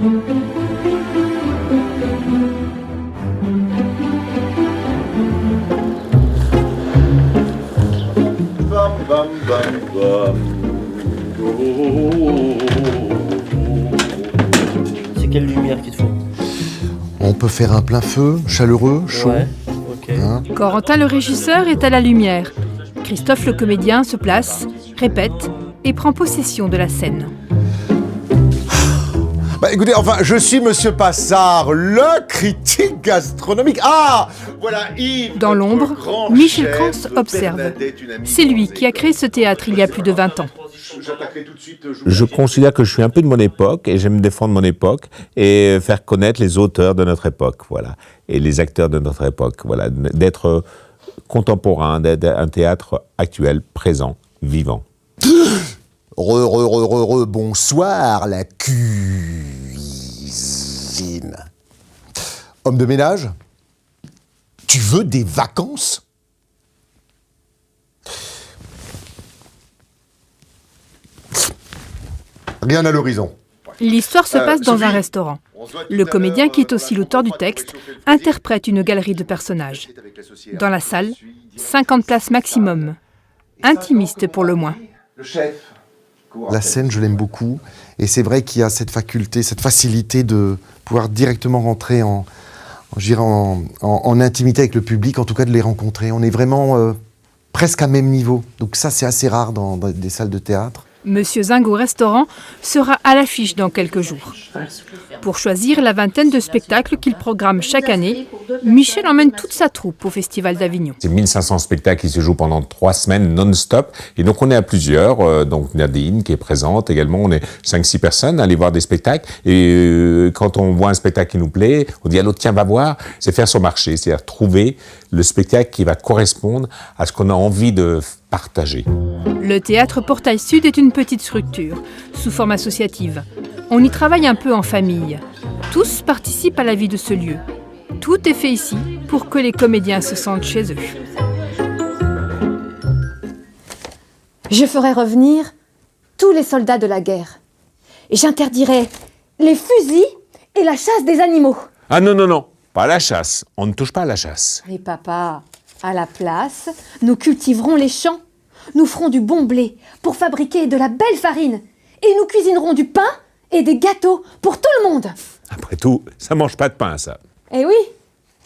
Bam, bam, bam, bam. C'est quelle lumière qu'il te faut? On peut faire un plein feu, chaleureux, chaud. Ouais, ok. Hein. Corentin le régisseur est à la lumière. Christophe le comédien se place, répète et prend possession de la scène. Bah écoutez, enfin, je suis Monsieur Passard, le critique gastronomique. Ah, voilà Yves. Dans notre l'ombre, grand Michel chef, Krantz observe. Bernadette, une amie C'est lui de qui a créé ce théâtre il y a plus de 20 ans. J'attaquerai tout de suite. Je considère que je suis un peu de mon époque et j'aime défendre mon époque et faire connaître les auteurs de notre époque, voilà, et les acteurs de notre époque, voilà, d'être contemporain, d'être un théâtre actuel, présent, vivant. Bonsoir, la cuisine. Homme de ménage, tu veux des vacances ? Rien à l'horizon. L'histoire se passe dans un restaurant. Le comédien, qui est aussi l'auteur du texte, interprète une galerie de personnages. Dans la salle, 50 places maximum. Intimiste pour le moins. Le chef. La scène, je l'aime beaucoup. Et c'est vrai qu'il y a cette faculté, cette facilité de pouvoir directement rentrer en intimité avec le public, en tout cas de les rencontrer. On est vraiment presque à même niveau. Donc ça, c'est assez rare dans des salles de théâtre. Monsieur Zingo Restaurant sera à l'affiche dans quelques jours. Pour choisir la vingtaine de spectacles qu'il programme chaque année, Michel emmène toute sa troupe au Festival d'Avignon. C'est 1500 spectacles qui se jouent pendant 3 semaines non-stop. Et donc, on est à plusieurs. Donc, Nadine qui est présente également. On est 5-6 personnes à aller voir des spectacles. Et quand on voit un spectacle qui nous plaît, on dit à l'autre, tiens, va voir. C'est faire son marché. C'est-à-dire trouver le spectacle qui va correspondre à ce qu'on a envie de partager. Le théâtre Portail Sud est une petite structure, sous forme associative. On y travaille un peu en famille. Tous participent à la vie de ce lieu. Tout est fait ici pour que les comédiens se sentent chez eux. Je ferai revenir tous les soldats de la guerre. Et j'interdirai les fusils et la chasse des animaux. Ah non, non, non. Pas la chasse. On ne touche pas à la chasse. Et papa, à la place, nous cultiverons les champs. Nous ferons du bon blé pour fabriquer de la belle farine. Et nous cuisinerons du pain et des gâteaux pour tout le monde. Après tout, ça mange pas de pain, ça. Eh oui.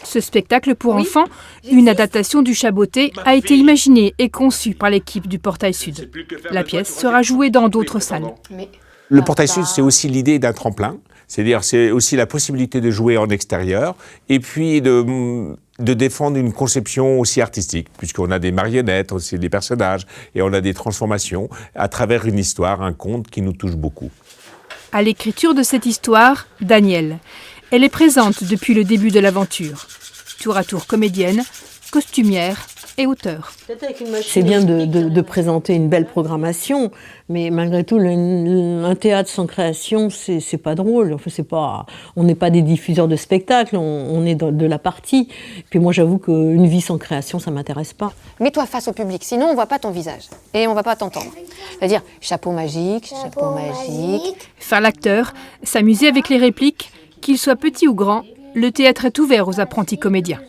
Ce spectacle pour enfants, une adaptation du Chaboté, a été imaginé et conçu par l'équipe du Portail Sud. La pièce sera jouée dans d'autres salles. Le Portail Sud, c'est aussi l'idée d'un tremplin. C'est-à-dire, c'est aussi la possibilité de jouer en extérieur et puis de défendre une conception aussi artistique, puisqu'on a des marionnettes, aussi des personnages, et on a des transformations à travers une histoire, un conte qui nous touche beaucoup. À l'écriture de cette histoire, Danielle. Elle est présente depuis le début de l'aventure. Tour à tour comédienne, costumière et auteur. C'est bien de présenter une belle programmation, mais malgré tout, un théâtre sans création, c'est pas drôle. Enfin, on n'est pas des diffuseurs de spectacles, on est de la partie. Puis moi, j'avoue qu'une vie sans création, ça m'intéresse pas. Mets-toi face au public, sinon on voit pas ton visage. Et on va pas t'entendre. C'est-à-dire, chapeau magique, chapeau magique. Faire l'acteur, s'amuser avec les répliques, qu'ils soient petits ou grands, le théâtre est ouvert aux apprentis comédiens.